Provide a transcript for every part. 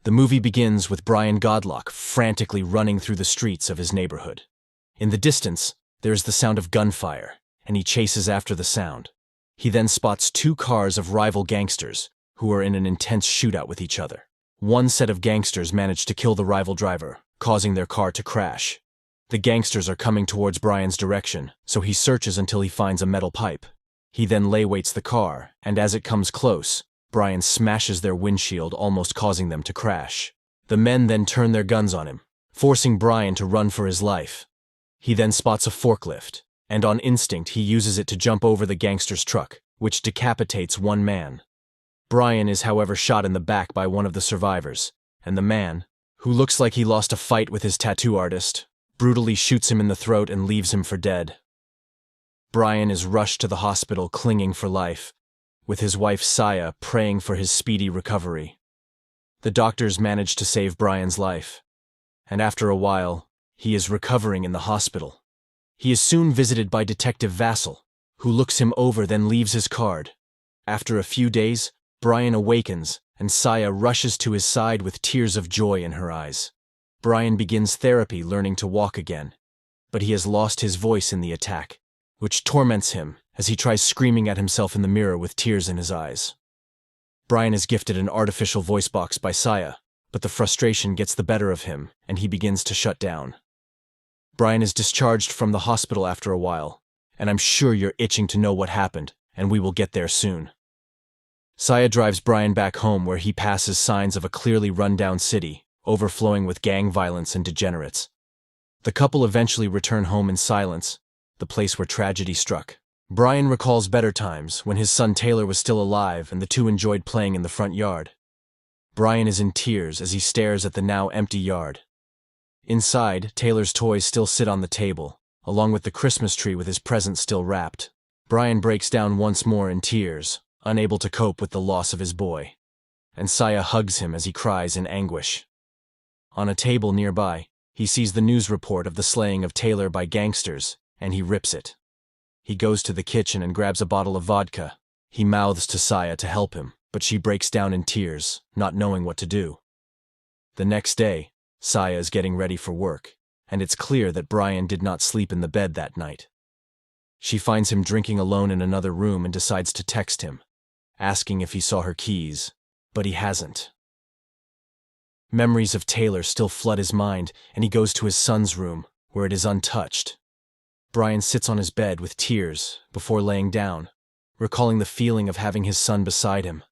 The movie begins with Brian Godlock frantically running through the streets of his neighborhood. In the distance, there is the sound of gunfire, and he chases after the sound. He then spots two cars of rival gangsters who are in an intense shootout with each other. One set of gangsters manage to kill the rival driver, causing their car to crash. The gangsters are coming towards Brian's direction, so he searches until he finds a metal pipe. He then lay-weights the car, and as it comes close, Brian smashes their windshield, almost causing them to crash. The men then turn their guns on him, forcing Brian to run for his life. He then spots a forklift, and on instinct he uses it to jump over the gangster's truck, which decapitates one man. Brian is however shot in the back by one of the survivors, and the man, who looks like he lost a fight with his tattoo artist, brutally shoots him in the throat and leaves him for dead. Brian is rushed to the hospital clinging for life, with his wife Saya praying for his speedy recovery. The doctors manage to save Brian's life, and after a while, he is recovering in the hospital. He is soon visited by Detective Vassal, who looks him over then leaves his card. After a few days, Brian awakens, and Saya rushes to his side with tears of joy in her eyes. Brian begins therapy learning to walk again, but he has lost his voice in the attack, which torments him as he tries screaming at himself in the mirror with tears in his eyes. Brian is gifted an artificial voice box by Saya, but the frustration gets the better of him and he begins to shut down. Brian is discharged from the hospital after a while, and I'm sure you're itching to know what happened, and we will get there soon. Saya drives Brian back home where he passes signs of a clearly run-down city, overflowing with gang violence and degenerates. The couple eventually return home in silence, the place where tragedy struck. Brian recalls better times when his son Taylor was still alive and the two enjoyed playing in the front yard. Brian is in tears as he stares at the now empty yard. Inside, Taylor's toys still sit on the table, along with the Christmas tree with his presents still wrapped. Brian breaks down once more in tears, unable to cope with the loss of his boy, and Saya hugs him as he cries in anguish. On a table nearby, he sees the news report of the slaying of Taylor by gangsters, and he rips it. He goes to the kitchen and grabs a bottle of vodka. He mouths to Saya to help him, but she breaks down in tears, not knowing what to do. The next day, Saya is getting ready for work, and it's clear that Brian did not sleep in the bed that night. She finds him drinking alone in another room and decides to text him, asking if he saw her keys, but he hasn't. Memories of Taylor still flood his mind, and he goes to his son's room, where it is untouched. Brian sits on his bed with tears before laying down, recalling the feeling of having his son beside him.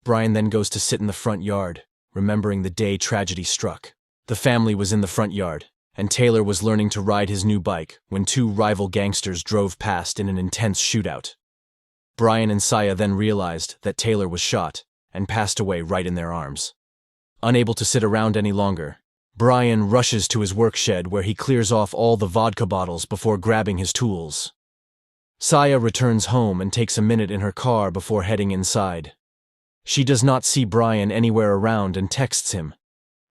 Brian then goes to sit in the front yard, remembering the day tragedy struck. The family was in the front yard, and Taylor was learning to ride his new bike when two rival gangsters drove past in an intense shootout. Brian and Saya then realized that Taylor was shot and passed away right in their arms. Unable to sit around any longer, Brian rushes to his work shed where he clears off all the vodka bottles before grabbing his tools. Saya returns home and takes a minute in her car before heading inside. She does not see Brian anywhere around and texts him.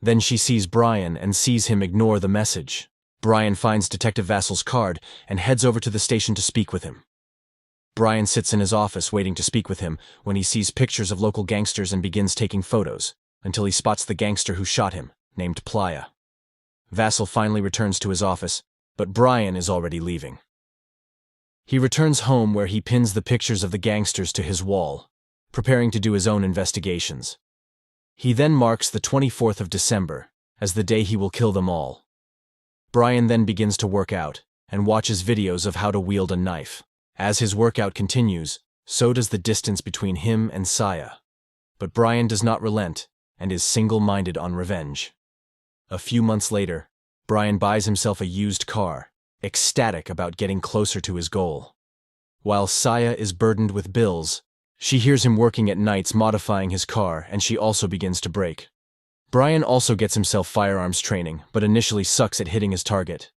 Then she sees Brian and sees him ignore the message. Brian finds Detective Vassal's card and heads over to the station to speak with him. Brian sits in his office waiting to speak with him when he sees pictures of local gangsters and begins taking photos, until he spots the gangster who shot him, named Playa. Vassal finally returns to his office, but Brian is already leaving. He returns home where he pins the pictures of the gangsters to his wall, preparing to do his own investigations. He then marks the 24th of December as the day he will kill them all. Brian then begins to work out and watches videos of how to wield a knife. As his workout continues, so does the distance between him and Saya. But Brian does not relent and is single-minded on revenge. A few months later, Brian buys himself a used car, ecstatic about getting closer to his goal. While Saya is burdened with bills, she hears him working at nights modifying his car, and she also begins to brake. Brian also gets himself firearms training, but initially sucks at hitting his target.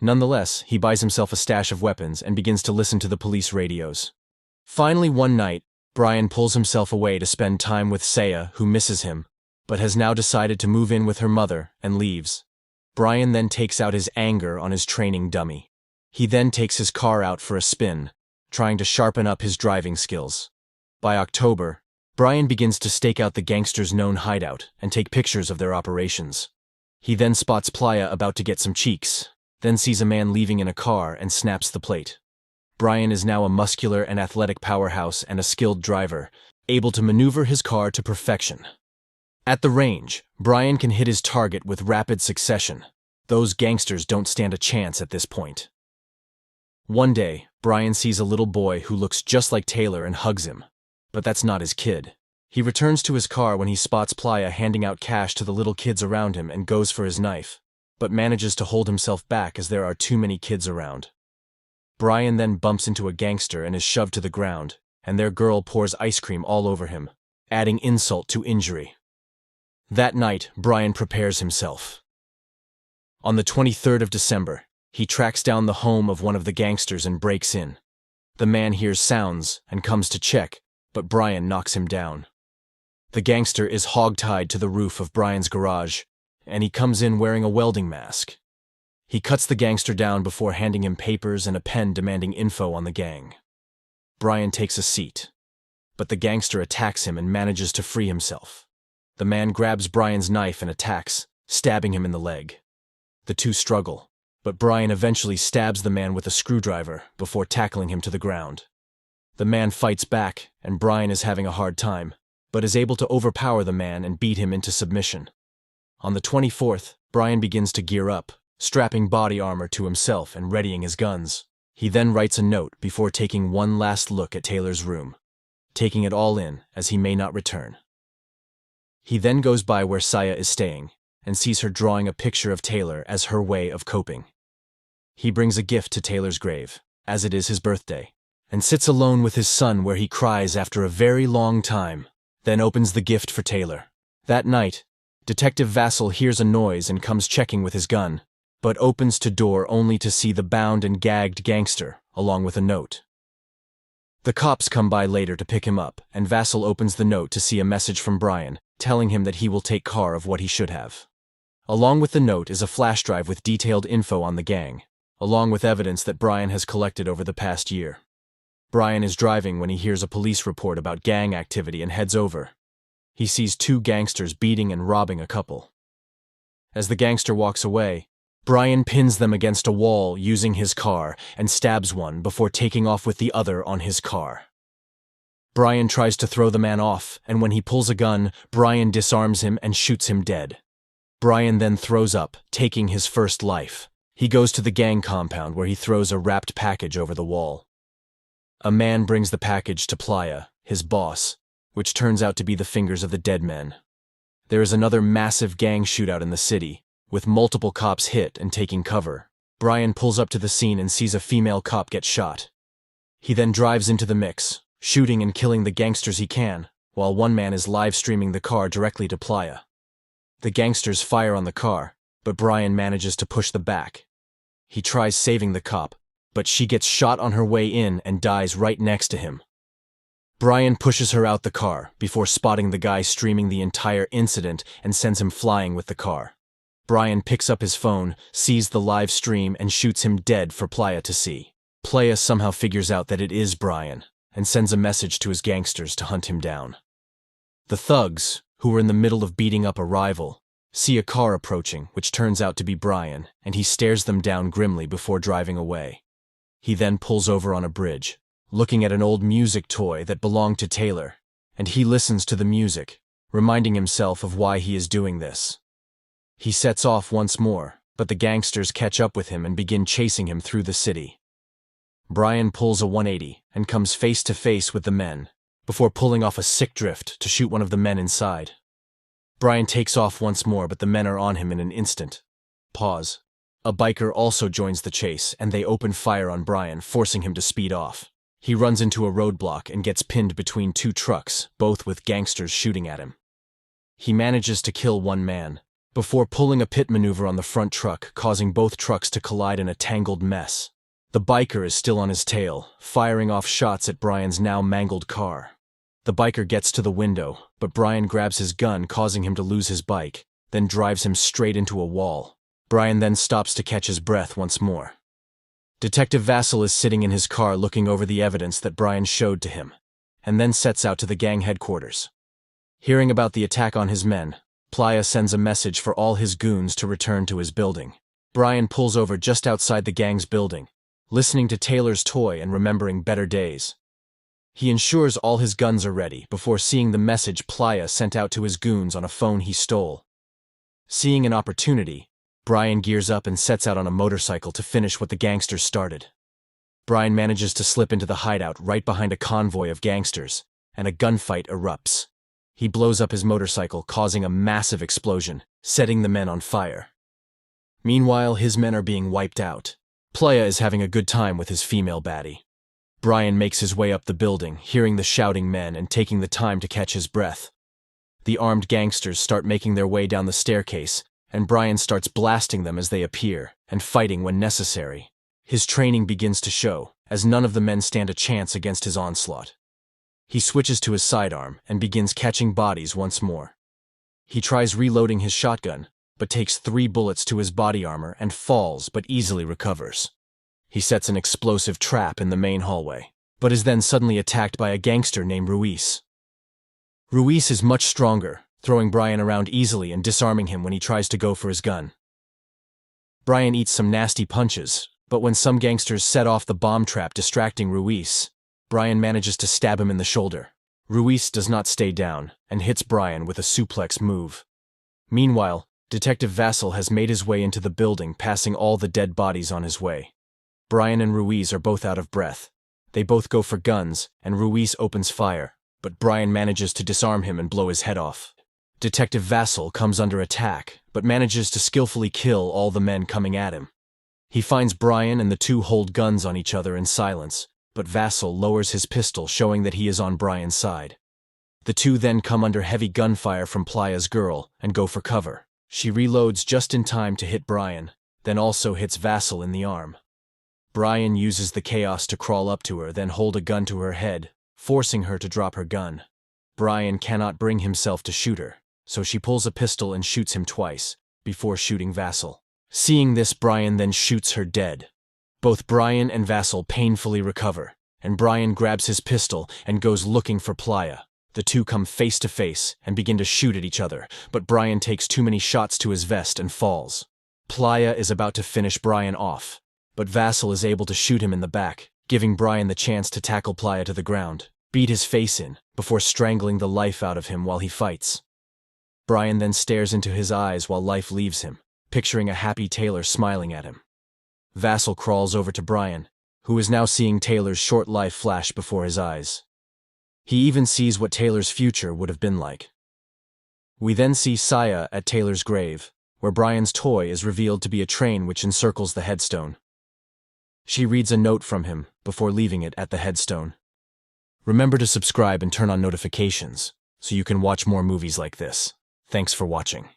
Nonetheless, he buys himself a stash of weapons and begins to listen to the police radios. Finally, one night, Brian pulls himself away to spend time with Saya, who misses him, but has now decided to move in with her mother and leaves. Brian then takes out his anger on his training dummy. He then takes his car out for a spin, trying to sharpen up his driving skills. By October, Brian begins to stake out the gangsters' known hideout and take pictures of their operations. He then spots Playa about to get some cheeks, then sees a man leaving in a car and snaps the plate. Brian is now a muscular and athletic powerhouse and a skilled driver, able to maneuver his car to perfection. At the range, Brian can hit his target with rapid succession. Those gangsters don't stand a chance at this point. One day, Brian sees a little boy who looks just like Taylor and hugs him. But that's not his kid. He returns to his car when he spots Playa handing out cash to the little kids around him and goes for his knife, but manages to hold himself back as there are too many kids around. Brian then bumps into a gangster and is shoved to the ground, and their girl pours ice cream all over him, adding insult to injury. That night, Brian prepares himself. On the 23rd of December, he tracks down the home of one of the gangsters and breaks in. The man hears sounds and comes to check, but Brian knocks him down. The gangster is hogtied to the roof of Brian's garage, and he comes in wearing a welding mask. He cuts the gangster down before handing him papers and a pen demanding info on the gang. Brian takes a seat, but the gangster attacks him and manages to free himself. The man grabs Brian's knife and attacks, stabbing him in the leg. The two struggle, but Brian eventually stabs the man with a screwdriver before tackling him to the ground. The man fights back, and Brian is having a hard time, but is able to overpower the man and beat him into submission. On the 24th, Brian begins to gear up, strapping body armor to himself and readying his guns. He then writes a note before taking one last look at Taylor's room, taking it all in as he may not return. He then goes by where Saya is staying and sees her drawing a picture of Taylor as her way of coping. He brings a gift to Taylor's grave, as it is his birthday, and sits alone with his son where he cries after a very long time, then opens the gift for Taylor. That night, Detective Vassal hears a noise and comes checking with his gun, but opens to door only to see the bound and gagged gangster, along with a note. The cops come by later to pick him up, and Vassal opens the note to see a message from Brian, telling him that he will take care of what he should have. Along with the note is a flash drive with detailed info on the gang, along with evidence that Brian has collected over the past year. Brian is driving when he hears a police report about gang activity and heads over. He sees two gangsters beating and robbing a couple. As the gangster walks away, Brian pins them against a wall using his car and stabs one before taking off with the other on his car. Brian tries to throw the man off, and when he pulls a gun, Brian disarms him and shoots him dead. Brian then throws up, taking his first life. He goes to the gang compound where he throws a wrapped package over the wall. A man brings the package to Playa, his boss, which turns out to be the fingers of the dead men. There is another massive gang shootout in the city, with multiple cops hit and taking cover. Brian pulls up to the scene and sees a female cop get shot. He then drives into the mix, shooting and killing the gangsters he can, while one man is live streaming the car directly to Playa. The gangsters fire on the car, but Brian manages to push them back. He tries saving the cop, but she gets shot on her way in and dies right next to him. Brian pushes her out the car before spotting the guy streaming the entire incident and sends him flying with the car. Brian picks up his phone, sees the live stream, and shoots him dead for Playa to see. Playa somehow figures out that it is Brian and sends a message to his gangsters to hunt him down. The thugs, who were in the middle of beating up a rival, see a car approaching, which turns out to be Brian, and he stares them down grimly before driving away. He then pulls over on a bridge, looking at an old music toy that belonged to Taylor, and he listens to the music, reminding himself of why he is doing this. He sets off once more, but the gangsters catch up with him and begin chasing him through the city. Brian pulls a 180 and comes face to face with the men, before pulling off a sick drift to shoot one of the men inside. Brian takes off once more, but the men are on him in an instant. Pause. A biker also joins the chase, and they open fire on Brian, forcing him to speed off. He runs into a roadblock and gets pinned between two trucks, both with gangsters shooting at him. He manages to kill one man, before pulling a pit maneuver on the front truck, causing both trucks to collide in a tangled mess. The biker is still on his tail, firing off shots at Brian's now mangled car. The biker gets to the window, but Brian grabs his gun, causing him to lose his bike, then drives him straight into a wall. Brian then stops to catch his breath once more. Detective Vassal is sitting in his car looking over the evidence that Brian showed to him, and then sets out to the gang headquarters. Hearing about the attack on his men, Playa sends a message for all his goons to return to his building. Brian pulls over just outside the gang's building, listening to Taylor's toy and remembering better days. He ensures all his guns are ready before seeing the message Playa sent out to his goons on a phone he stole. Seeing an opportunity, Brian gears up and sets out on a motorcycle to finish what the gangsters started. Brian manages to slip into the hideout right behind a convoy of gangsters, and a gunfight erupts. He blows up his motorcycle, causing a massive explosion, setting the men on fire. Meanwhile, his men are being wiped out. Playa is having a good time with his female baddie. Brian makes his way up the building, hearing the shouting men and taking the time to catch his breath. The armed gangsters start making their way down the staircase, and Brian starts blasting them as they appear, and fighting when necessary. His training begins to show, as none of the men stand a chance against his onslaught. He switches to his sidearm and begins catching bodies once more. He tries reloading his shotgun, but takes 3 bullets to his body armor and falls but easily recovers. He sets an explosive trap in the main hallway, but is then suddenly attacked by a gangster named Ruiz. Ruiz is much stronger, throwing Brian around easily and disarming him when he tries to go for his gun. Brian eats some nasty punches, but when some gangsters set off the bomb trap distracting Ruiz, Brian manages to stab him in the shoulder. Ruiz does not stay down and hits Brian with a suplex move. Meanwhile, Detective Vassal has made his way into the building, passing all the dead bodies on his way. Brian and Ruiz are both out of breath. They both go for guns, and Ruiz opens fire, but Brian manages to disarm him and blow his head off. Detective Vassal comes under attack, but manages to skillfully kill all the men coming at him. He finds Brian and the two hold guns on each other in silence, but Vassal lowers his pistol, showing that he is on Brian's side. The two then come under heavy gunfire from Playa's girl and go for cover. She reloads just in time to hit Brian, then also hits Vassal in the arm. Brian uses the chaos to crawl up to her, then hold a gun to her head, forcing her to drop her gun. Brian cannot bring himself to shoot her, so she pulls a pistol and shoots him twice, before shooting Vassal. Seeing this, Brian then shoots her dead. Both Brian and Vassal painfully recover, and Brian grabs his pistol and goes looking for Playa. The two come face to face and begin to shoot at each other, but Brian takes too many shots to his vest and falls. Playa is about to finish Brian off, but Vassal is able to shoot him in the back, giving Brian the chance to tackle Playa to the ground, beat his face in, before strangling the life out of him while he fights. Brian then stares into his eyes while life leaves him, picturing a happy Taylor smiling at him. Vassal crawls over to Brian, who is now seeing Taylor's short life flash before his eyes. He even sees what Taylor's future would have been like. We then see Saya at Taylor's grave, where Brian's toy is revealed to be a train which encircles the headstone. She reads a note from him before leaving it at the headstone. Remember to subscribe and turn on notifications so you can watch more movies like this. Thanks for watching.